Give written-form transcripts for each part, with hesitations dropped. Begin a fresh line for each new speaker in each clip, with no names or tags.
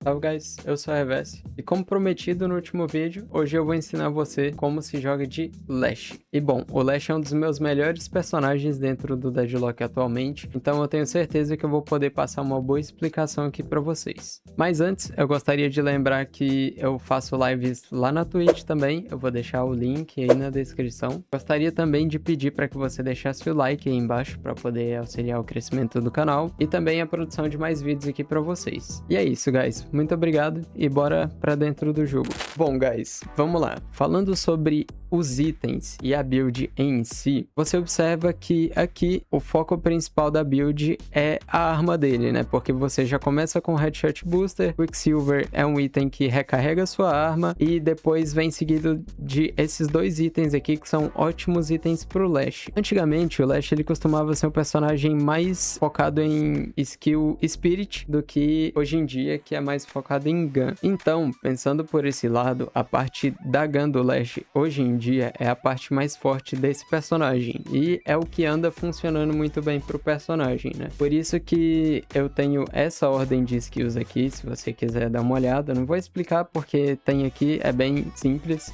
Salve guys, eu sou a Revesse e como prometido no último vídeo, hoje eu vou ensinar você como se joga de Lash. E bom, o Lash é um dos meus melhores personagens dentro do Deadlock atualmente, então eu tenho certeza que eu vou poder passar uma boa explicação aqui pra vocês. Mas antes, eu gostaria de lembrar que eu faço lives lá na Twitch também, eu vou deixar o link aí na descrição. Gostaria também de pedir para que você deixasse o like aí embaixo para poder auxiliar o crescimento do canal e também a produção de mais vídeos aqui pra vocês. E é isso, guys. Muito obrigado e bora pra dentro do jogo. Bom, guys, vamos lá. Falando sobre os itens e a build em si, você observa que aqui o foco principal da build é a arma dele, né? Porque você já começa com Headshot Booster, Quicksilver é um item que recarrega sua arma e depois vem seguido de esses dois itens aqui que são ótimos itens pro Lash. Antigamente o Lash ele costumava ser um personagem mais focado em skill Spirit do que hoje em dia que é mais focado em Gun. Então, pensando por esse lado, a parte da Gun do Lash hoje em dia é a parte mais forte desse personagem e é o que anda funcionando muito bem pro personagem, né? Por isso que eu tenho essa ordem de skills aqui, se você quiser dar uma olhada. Não vou explicar porque tem aqui, é bem simples.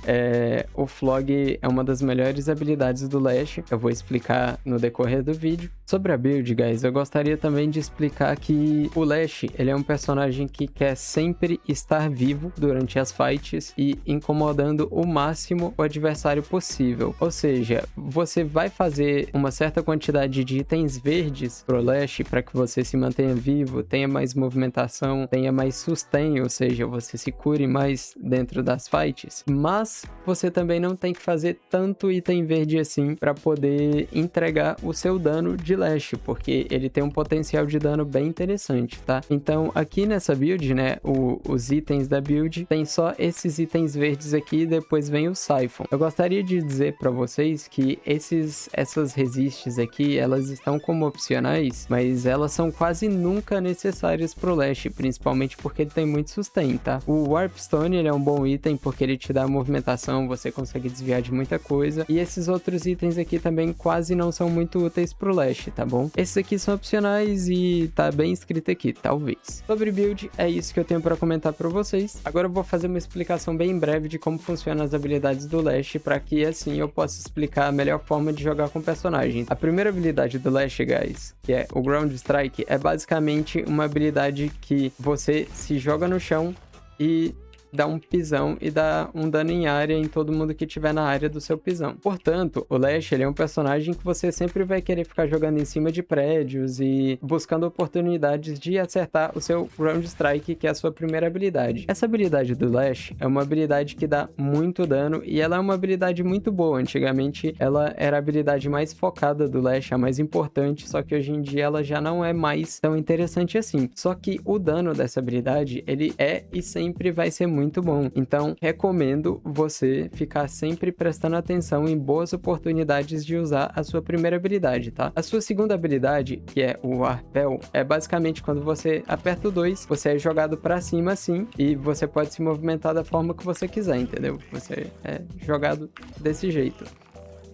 O Flog é uma das melhores habilidades do Lash, eu vou explicar no decorrer do vídeo. Sobre a build, guys, eu gostaria também de explicar que o Lash, ele é um personagem que quer sempre estar vivo durante as fights e incomodando o máximo o adversário possível. Ou seja, você vai fazer uma certa quantidade de itens verdes pro Lash para que você se mantenha vivo, tenha mais movimentação, tenha mais sustain, ou seja, você se cure mais dentro das fights, mas você também não tem que fazer tanto item verde assim para poder entregar o seu dano de Lash, porque ele tem um potencial de dano bem interessante, tá? Então aqui nessa build, né, os itens da build tem só esses itens verdes aqui e depois vem o Siphon. Eu gostaria de dizer para vocês que essas resists aqui, elas estão como opcionais, mas elas são quase nunca necessárias pro Lash, principalmente porque ele tem muito sustain, tá? O Warpstone, ele é um bom item porque ele te dá movimentação, você consegue desviar de muita coisa, e esses outros itens aqui também quase não são muito úteis pro Lash, tá bom? Esses aqui são opcionais e tá bem escrito aqui, talvez. Sobre build, é isso que eu tenho para comentar para vocês. Agora eu vou fazer uma explicação bem breve de como funcionam as habilidades do Lash, para que assim eu possa explicar a melhor forma de jogar com o personagem. A primeira habilidade do Lash, guys, que é o Ground Strike, é basicamente uma habilidade que você se joga no chão e dá um pisão e dá um dano em área em todo mundo que estiver na área do seu pisão. Portanto, o Lash ele é um personagem que você sempre vai querer ficar jogando em cima de prédios e buscando oportunidades de acertar o seu Ground Strike, que é a sua primeira habilidade. Essa habilidade do Lash é uma habilidade que dá muito dano e ela é uma habilidade muito boa. Antigamente, ela era a habilidade mais focada do Lash, a mais importante, só que hoje em dia ela já não é mais tão interessante assim. Só que o dano dessa habilidade, ele é e sempre vai ser muito bom. Então, recomendo você ficar sempre prestando atenção em boas oportunidades de usar a sua primeira habilidade, tá? A sua segunda habilidade, que é o Arpel, é basicamente quando você aperta o 2, você é jogado pra cima assim, e você pode se movimentar da forma que você quiser, entendeu? Você é jogado desse jeito.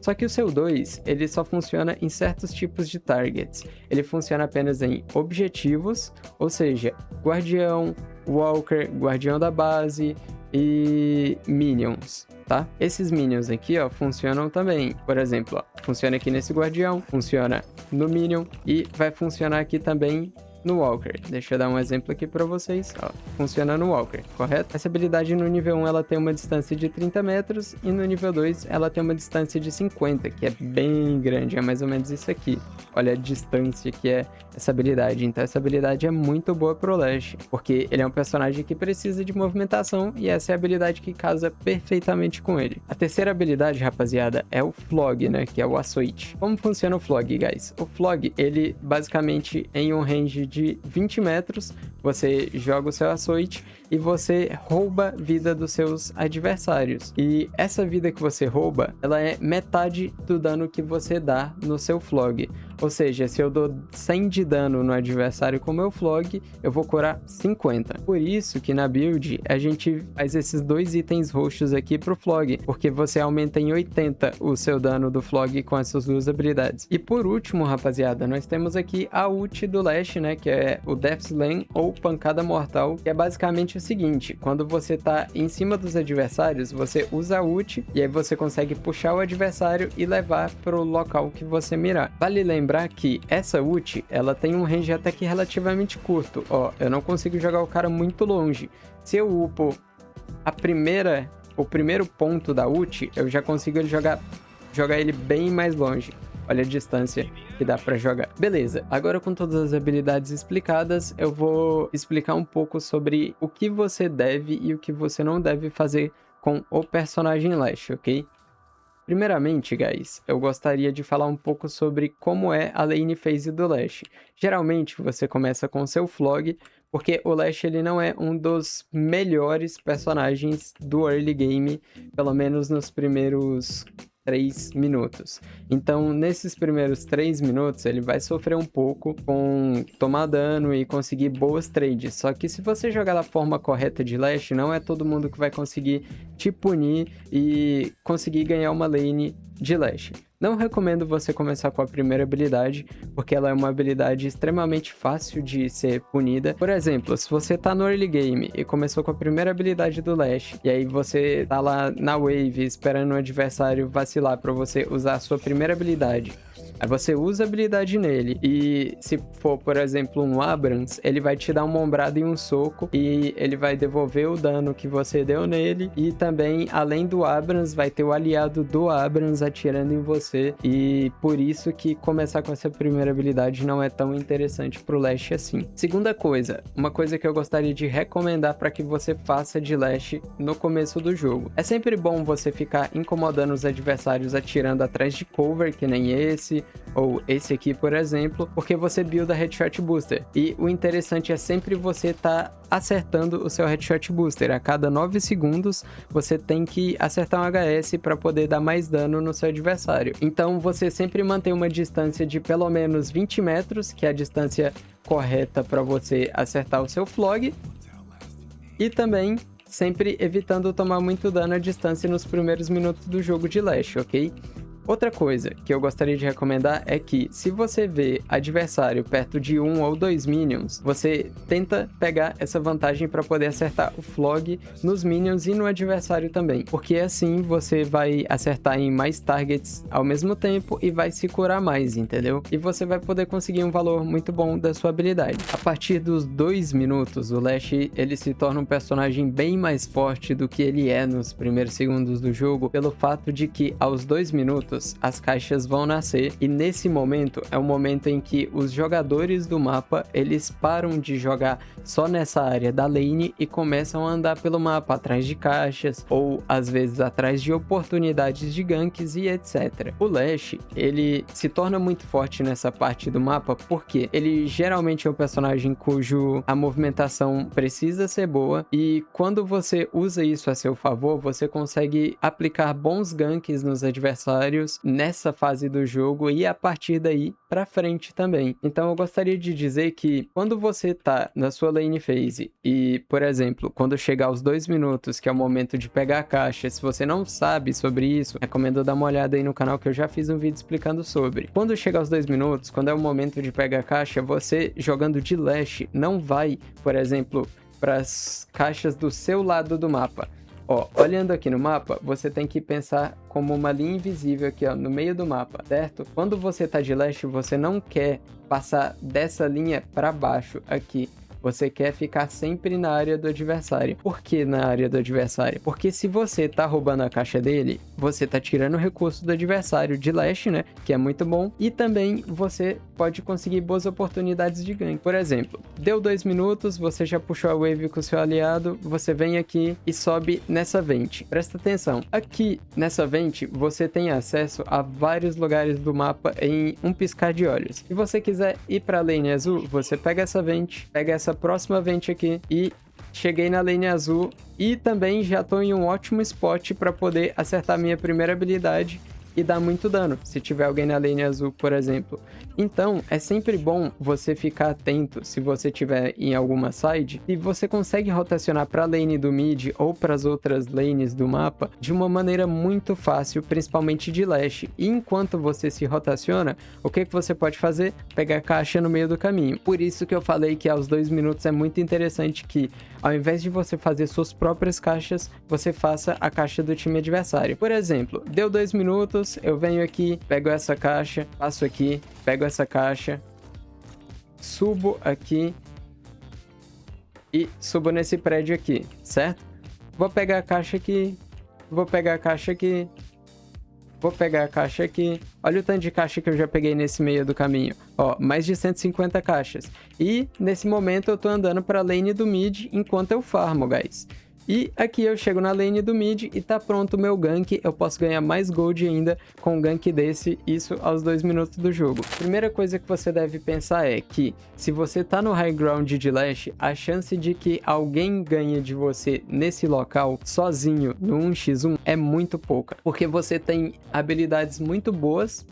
Só que o seu 2, ele só funciona em certos tipos de targets. Ele funciona apenas em objetivos, ou seja, guardião, walker, guardião da base e minions, tá? Esses minions aqui, ó, funcionam também. Por exemplo, ó, funciona aqui nesse guardião, funciona no minion e vai funcionar aqui também no Walker. Deixa eu dar um exemplo aqui para vocês. Ó, funciona no Walker, correto? Essa habilidade no nível 1 ela tem uma distância de 30 metros e no nível 2 ela tem uma distância de 50, que é bem grande, é mais ou menos isso aqui. Olha a distância que é essa habilidade. Então essa habilidade é muito boa pro Lash, porque ele é um personagem que precisa de movimentação e essa é a habilidade que casa perfeitamente com ele. A terceira habilidade, rapaziada, é o Flog, né, que é o açoite. Como funciona o Flog, guys? O Flog, ele basicamente em um range de 20 metros, você joga o seu açoite e você rouba vida dos seus adversários. E essa vida que você rouba, ela é metade do dano que você dá no seu Flog. Ou seja, se eu dou 100 de dano no adversário com o meu Flog, eu vou curar 50. Por isso que na build a gente faz esses 2 itens roxos aqui pro Flog, porque você aumenta em 80 o seu dano do Flog com essas 2 habilidades. E por último, rapaziada, nós temos aqui a ult do Lash, né, que é o Death Slam ou Pancada Mortal, que é basicamente o seguinte: quando você tá em cima dos adversários, você usa a ult e aí você consegue puxar o adversário e levar pro local que você mirar. Vale lembrar que essa ult, ela tem um range até que relativamente curto. Ó, eu não consigo jogar o cara muito longe. Se eu upo o primeiro ponto da ult, eu já consigo jogar ele bem mais longe. Olha a distância que dá pra jogar. Beleza, agora com todas as habilidades explicadas, eu vou explicar um pouco sobre o que você deve e o que você não deve fazer com o personagem Lash, ok? Primeiramente, guys, eu gostaria de falar um pouco sobre como é a lane phase do Lash. Geralmente, você começa com seu Flog, porque o Lash ele não é um dos melhores personagens do early game, pelo menos nos primeiros 3 minutos. Então, nesses primeiros 3 minutos, ele vai sofrer um pouco com tomar dano e conseguir boas trades. Só que se você jogar da forma correta de Lash, não é todo mundo que vai conseguir te punir e conseguir ganhar uma lane de Lash. Não recomendo você começar com a primeira habilidade, porque ela é uma habilidade extremamente fácil de ser punida. Por exemplo, se você tá no early game e começou com a primeira habilidade do Lash, e aí você tá lá na wave esperando o adversário vacilar para você usar a sua primeira habilidade, aí você usa a habilidade nele e se for, por exemplo, um Abrams, ele vai te dar uma ombrada e um soco e ele vai devolver o dano que você deu nele e também, além do Abrams, vai ter o aliado do Abrams atirando em você e por isso que começar com essa primeira habilidade não é tão interessante pro Lash assim. Segunda coisa, uma coisa que eu gostaria de recomendar para que você faça de Lash no começo do jogo. É sempre bom você ficar incomodando os adversários atirando atrás de cover, que nem esse, ou esse aqui, por exemplo, porque você builda Headshot Booster. E o interessante é sempre você tá acertando o seu Headshot Booster. A cada 9 segundos, você tem que acertar um HS para poder dar mais dano no seu adversário. Então, você sempre mantém uma distância de pelo menos 20 metros, que é a distância correta para você acertar o seu Flog. E também sempre evitando tomar muito dano à distância nos primeiros minutos do jogo de Lash, ok? Outra coisa que eu gostaria de recomendar é que, se você vê adversário perto de 1 ou 2 minions, você tenta pegar essa vantagem para poder acertar o Flog nos minions e no adversário também, porque assim você vai acertar em mais targets ao mesmo tempo e vai se curar mais, entendeu? E você vai poder conseguir um valor muito bom da sua habilidade. A partir dos 2 minutos, o Lash ele se torna um personagem bem mais forte do que ele é nos primeiros segundos do jogo, pelo fato de que aos 2 minutos as caixas vão nascer e nesse momento é o momento em que os jogadores do mapa eles param de jogar só nessa área da lane e começam a andar pelo mapa atrás de caixas ou às vezes atrás de oportunidades de ganks e etc. O Lash ele se torna muito forte nessa parte do mapa porque ele geralmente é um personagem cujo a movimentação precisa ser boa e quando você usa isso a seu favor você consegue aplicar bons ganks nos adversários nessa fase do jogo e a partir daí pra frente também. Então eu gostaria de dizer que quando você tá na sua lane phase e, por exemplo, quando chegar aos 2 minutos, que é o momento de pegar a caixa, se você não sabe sobre isso, recomendo dar uma olhada aí no canal que eu já fiz um vídeo explicando sobre. Quando chegar aos 2 minutos, quando é o momento de pegar a caixa, você jogando de Lash não vai, por exemplo, para as caixas do seu lado do mapa. Ó, olhando aqui no mapa, você tem que pensar como uma linha invisível aqui, ó, no meio do mapa, certo? Quando você tá de Lash, você não quer passar dessa linha para baixo aqui. Você quer ficar sempre na área do adversário. Por que na área do adversário? Porque se você tá roubando a caixa dele, você tá tirando o recurso do adversário de Lash, né? Que é muito bom. E também você pode conseguir boas oportunidades de gank. Por exemplo, deu 2 minutos, você já puxou a wave com o seu aliado, você vem aqui e sobe nessa vente. Presta atenção. Aqui nessa vente, você tem acesso a vários lugares do mapa em um piscar de olhos. Se você quiser ir pra lane azul, você pega essa vente, pega essa próxima vente aqui e cheguei na lane azul e também já tô em um ótimo spot para poder acertar minha primeira habilidade e dá muito dano, se tiver alguém na lane azul, por exemplo. Então, é sempre bom você ficar atento se você tiver em alguma side e você consegue rotacionar para a lane do mid ou para as outras lanes do mapa de uma maneira muito fácil, principalmente de Lash. E enquanto você se rotaciona, o que você pode fazer? Pegar caixa no meio do caminho. Por isso que eu falei que aos 2 minutos é muito interessante que, ao invés de você fazer suas próprias caixas, você faça a caixa do time adversário. Por exemplo, deu 2 minutos, eu venho aqui, pego essa caixa, passo aqui, pego essa caixa, subo aqui e subo nesse prédio aqui, certo? Vou pegar a caixa aqui, vou pegar a caixa aqui, vou pegar a caixa aqui. Olha o tanto de caixa que eu já peguei nesse meio do caminho. Ó, mais de 150 caixas. E nesse momento eu tô andando pra lane do mid enquanto eu farmo, guys. E aqui eu chego na lane do mid e tá pronto o meu gank. Eu posso ganhar mais gold ainda com um gank desse, isso aos 2 minutos do jogo. Primeira coisa que você deve pensar é que se você tá no high ground de Lash, a chance de que alguém ganhe de você nesse local sozinho no 1x1 é muito pouca. Porque você tem habilidades muito boas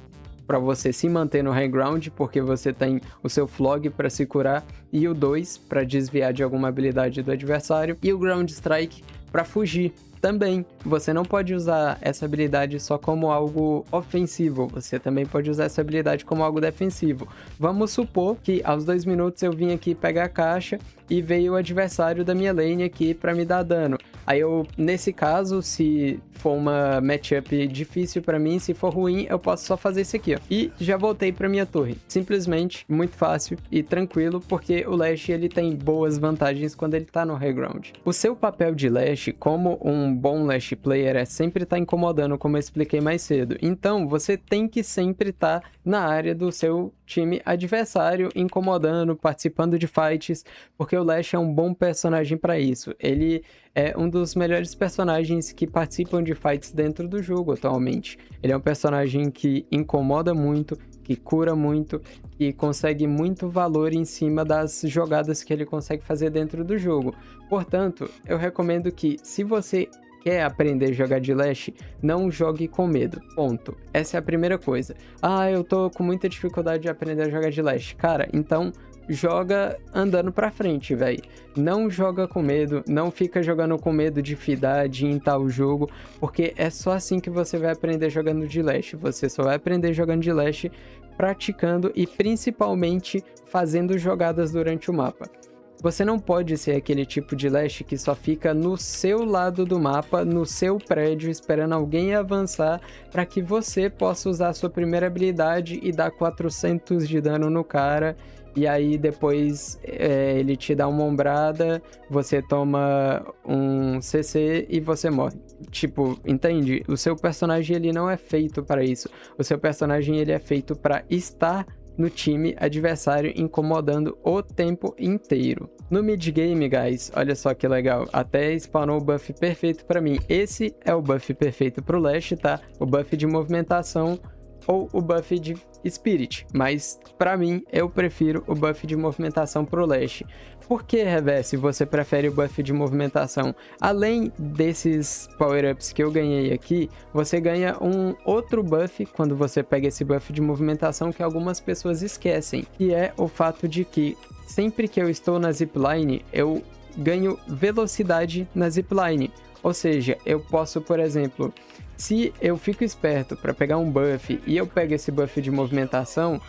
para você se manter no high ground, porque você tem o seu Flog para se curar e o 2 para desviar de alguma habilidade do adversário e o Ground Strike para fugir. Também, você não pode usar essa habilidade só como algo ofensivo, você também pode usar essa habilidade como algo defensivo. Vamos supor que aos 2 minutos eu vim aqui pegar a caixa e veio o adversário da minha lane aqui para me dar dano. Aí eu, nesse caso, se for uma matchup difícil para mim, se for ruim, eu posso só fazer isso aqui, ó. E já voltei para minha torre. Simplesmente, muito fácil e tranquilo, porque o Lash ele tem boas vantagens quando ele tá no high ground. O seu papel de Lash, como um bom Lash player, é sempre estar incomodando, como eu expliquei mais cedo. Então, você tem que sempre estar na área do seu time adversário, incomodando, participando de fights, porque o Lash é um bom personagem para isso. Ele é um dos melhores personagens que participam de fights dentro do jogo atualmente. Ele é um personagem que incomoda muito, que cura muito e consegue muito valor em cima das jogadas que ele consegue fazer dentro do jogo. Portanto, eu recomendo que, se você quer aprender a jogar de Lash, não jogue com medo, ponto. Essa é a primeira coisa. Ah, eu tô com muita dificuldade de aprender a jogar de Lash. Cara, então joga andando pra frente, velho. Não joga com medo, não fica jogando com medo de fidar, de intar o jogo, porque é só assim que você vai aprender jogando de Lash. Você só vai aprender jogando de Lash praticando e principalmente fazendo jogadas durante o mapa. Você não pode ser aquele tipo de Lash que só fica no seu lado do mapa, no seu prédio, esperando alguém avançar para que você possa usar a sua primeira habilidade e dar 400 de dano no cara. E aí depois ele te dá uma ombrada, você toma um CC e você morre. Tipo, entende? O seu personagem ele não é feito para isso. O seu personagem ele é feito para estar no time adversário, incomodando o tempo inteiro. No mid game, guys, olha só que legal, até spawnou o buff perfeito para mim. Esse é o buff perfeito pro Lash, tá? O buff de movimentação ou o buff de Spirit, mas pra mim eu prefiro o buff de movimentação pro Lash. Por que, Reverse, você prefere o buff de movimentação? Além desses power-ups que eu ganhei aqui, você ganha um outro buff quando você pega esse buff de movimentação que algumas pessoas esquecem, que é o fato de que sempre que eu estou na zipline, eu ganho velocidade na zipline. Ou seja, eu posso, por exemplo, se eu fico esperto para pegar um buff e eu pego esse buff de movimentação,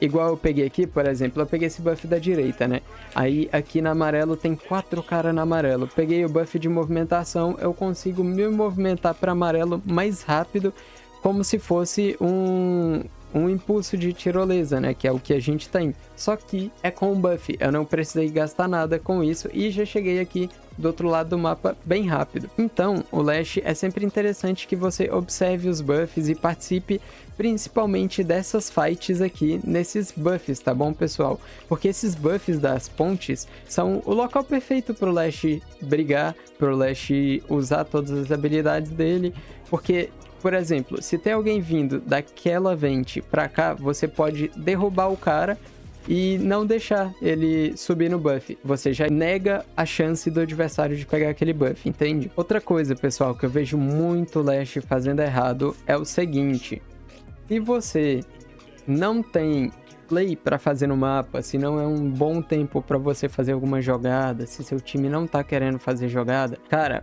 igual eu peguei aqui, por exemplo, eu peguei esse buff da direita, né? Aí aqui na amarelo tem 4 caras na amarelo. Peguei o buff de movimentação, eu consigo me movimentar para amarelo mais rápido, como se fosse um impulso de tirolesa, né? Que é o que a gente tem. Só que é com o buff. Eu não precisei gastar nada com isso e já cheguei aqui do outro lado do mapa bem rápido. Então, o Lash é sempre interessante que você observe os buffs e participe principalmente dessas fights aqui, nesses buffs, tá bom, pessoal? Porque esses buffs das pontes são o local perfeito pro Lash brigar, pro Lash usar todas as habilidades dele, porque, por exemplo, se tem alguém vindo daquela vente pra cá, você pode derrubar o cara, e não deixar ele subir no buff. Você já nega a chance do adversário de pegar aquele buff, entende? Outra coisa, pessoal, que eu vejo muito Lash fazendo errado é o seguinte: se você não tem play para fazer no mapa, se não é um bom tempo para você fazer alguma jogada, se seu time não tá querendo fazer jogada, cara,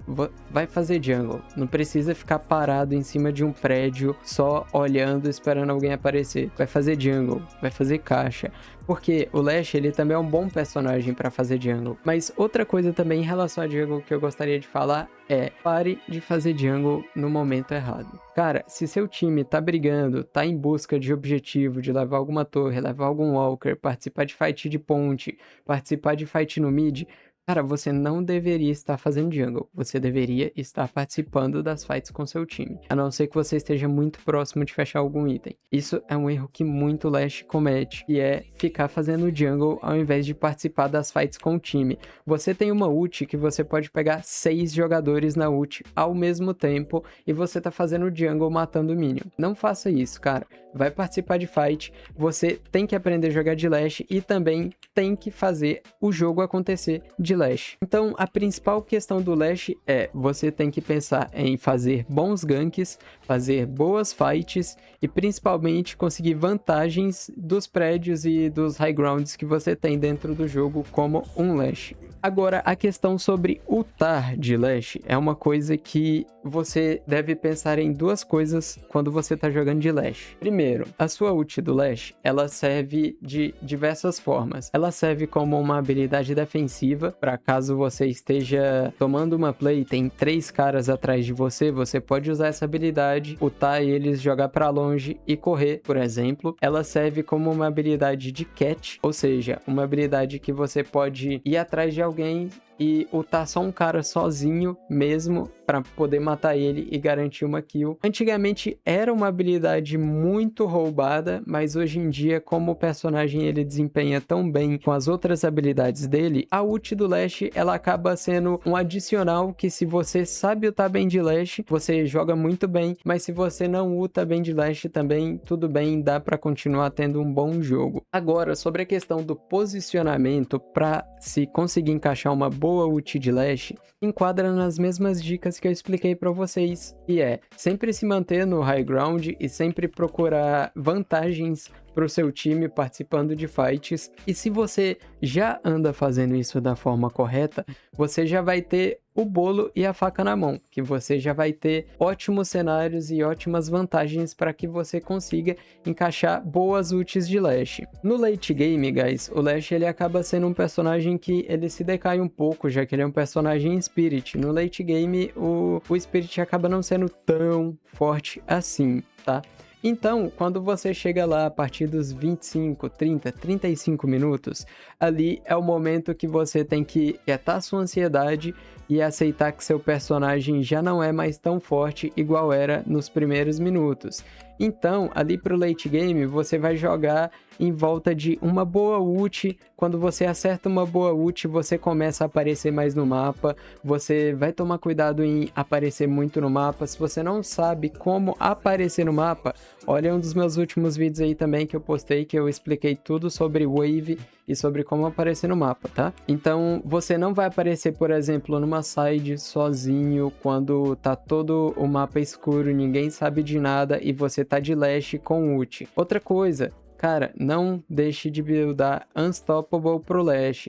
vai fazer jungle. Não precisa ficar parado em cima de um prédio só olhando, esperando alguém aparecer. Vai fazer jungle, vai fazer caixa. Porque o Lash, ele também é um bom personagem para fazer jungle. Mas outra coisa também em relação a jungle que eu gostaria de falar é: pare de fazer jungle no momento errado. Cara, se seu time tá brigando, tá em busca de objetivo, de levar alguma torre, levar algum walker, participar de fight de ponte, participar de fight no mid, cara, você não deveria estar fazendo jungle. Você deveria estar participando das fights com seu time. A não ser que você esteja muito próximo de fechar algum item. Isso é um erro que muito Lash comete, e é ficar fazendo jungle ao invés de participar das fights com o time. Você tem uma ult que você pode pegar 6 jogadores na ult ao mesmo tempo e você tá fazendo jungle matando o minion. Não faça isso, cara. Vai participar de fight, você tem que aprender a jogar de Lash e também tem que fazer o jogo acontecer de Lash. Então, a principal questão do Lash é: você tem que pensar em fazer bons ganks, fazer boas fights e principalmente conseguir vantagens dos prédios e dos high grounds que você tem dentro do jogo como um Lash. Agora, a questão sobre ultar de Lash é uma coisa que você deve pensar em duas coisas quando você tá jogando de Lash. Primeiro, a sua ult do Lash, ela serve de diversas formas. Ela serve como uma habilidade defensiva, para caso você esteja tomando uma play, tem 3 caras atrás de você, você pode usar essa habilidade, ultar eles, jogar para longe e correr, por exemplo. Ela serve como uma habilidade de catch, ou seja, uma habilidade que você pode ir atrás de alguém e ultar só um cara sozinho mesmo para poder matar ele e garantir uma kill. Antigamente era uma habilidade muito roubada, mas hoje em dia, como o personagem ele desempenha tão bem com as outras habilidades dele, a ult do Lash ela acaba sendo um adicional que, se você sabe ultar bem de Lash, você joga muito bem, mas se você não ulta bem de Lash também, tudo bem, dá para continuar tendo um bom jogo. Agora, sobre a questão do posicionamento para se conseguir encaixar uma boa ult de Lash, enquadra nas mesmas dicas que eu expliquei para vocês, que é sempre se manter no high ground e sempre procurar vantagens para o seu time participando de fights. E se você já anda fazendo isso da forma correta, você já vai ter o bolo e a faca na mão, que você já vai ter ótimos cenários e ótimas vantagens para que você consiga encaixar boas ults de Lash. No late game, guys, o Lash ele acaba sendo um personagem que ele se decai um pouco, já que ele é um personagem Spirit. No late game, o Spirit acaba não sendo tão forte assim, tá? Então, quando você chega lá a partir dos 25, 30, 35 minutos, ali é o momento que você tem que quietar sua ansiedade e aceitar que seu personagem já não é mais tão forte igual era nos primeiros minutos. Então, ali pro late game, você vai jogar em volta de uma boa ult. Quando você acerta uma boa ult, você começa a aparecer mais no mapa. Você vai tomar cuidado em aparecer muito no mapa. Se você não sabe como aparecer no mapa, olha um dos meus últimos vídeos aí também que eu postei, que eu expliquei tudo sobre Wave e sobre como aparecer no mapa, tá? Então, você não vai aparecer, por exemplo, numa side sozinho, quando tá todo o mapa escuro, ninguém sabe de nada e você tá de Lash com ult. Outra coisa, cara, não deixe de buildar Unstoppable pro Lash.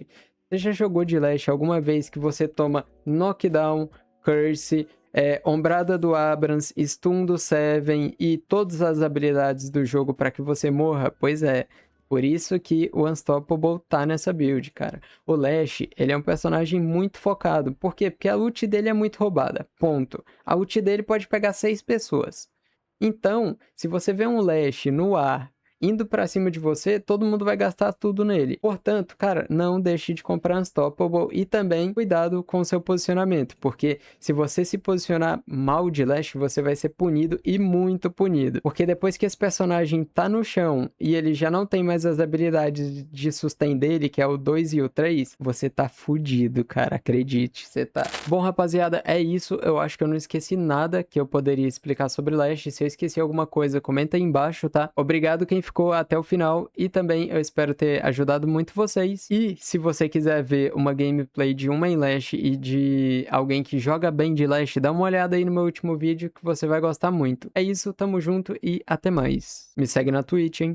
Você já jogou de Lash alguma vez que você toma Knockdown, Curse, Ombrada do Abrams, Stun do Seven e todas as habilidades do jogo para que você morra? Pois é, por isso que o Unstoppable tá nessa build, cara. O Lash, ele é um personagem muito focado. Por quê? Porque a ult dele é muito roubada, ponto. A ult dele pode pegar 6 pessoas. Então, se você vê um Lash no ar indo pra cima de você, todo mundo vai gastar tudo nele. Portanto, cara, não deixe de comprar Unstoppable e também cuidado com o seu posicionamento, porque se você se posicionar mal de Lash, você vai ser punido e muito punido. Porque depois que esse personagem tá no chão e ele já não tem mais as habilidades de sustain dele, que é o 2 e o 3, você tá fudido, cara, acredite, você tá. Bom, rapaziada, é isso. Eu acho que eu não esqueci nada que eu poderia explicar sobre Lash. Se eu esqueci alguma coisa, comenta aí embaixo, tá? Obrigado quem ficou ficou até o final e também eu espero ter ajudado muito vocês. E se você quiser ver uma gameplay de um main Lash e de alguém que joga bem de Lash, dá uma olhada aí no meu último vídeo que você vai gostar muito. É isso, tamo junto e até mais. Me segue na Twitch, hein?